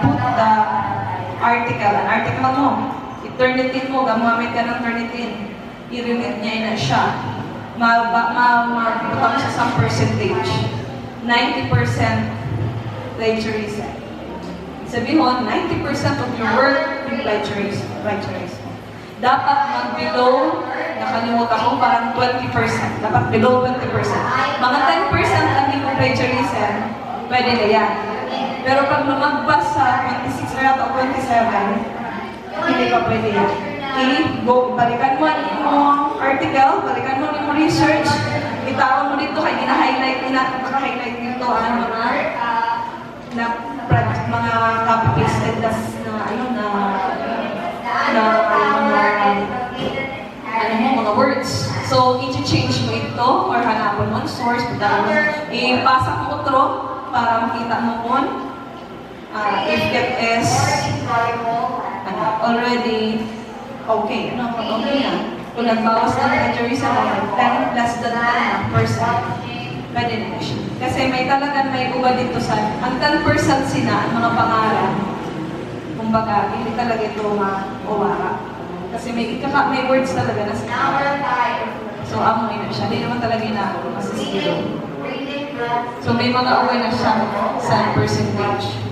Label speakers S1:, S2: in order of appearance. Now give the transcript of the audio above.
S1: put the article. An article mo. I-Turnitin mo, gamamit ka ng Turnitin. I-remit niya na siya. Mabutang siya sa percentage. 90% plagiarism. Sabihin, 90% of your work yung plagiarism. Dapat mag-below, nakalimutan ko, parang 20%. Dapat below 20%. Mga 10% ang hindi mo plagiarism, pwede na yan. Pero pag lumagpas sa 26 o 27, hindi pa pwede yan. Balikan mo yung article, balikan mo yung research, itawan mo dito, kaya gina-highlight naka-highlight dito ang mga copy-pasted mga words. So, i-change mo ito or hanapon mo ang source, ipasa mo utro para makita mo kung if it is already okay. Okay na. Kung nagbawas ng plagiarism, 10 less than 10%, pwede na siya. Kasi may uba dito sa, ang 10% sina, ang mga pangalan, kumbaga, hindi talaga ito mauwara. Kasi may words talaga na sila. So, amoy na siya. Hindi naman talaga na masisiro. So, may mga away na siya sa percentage.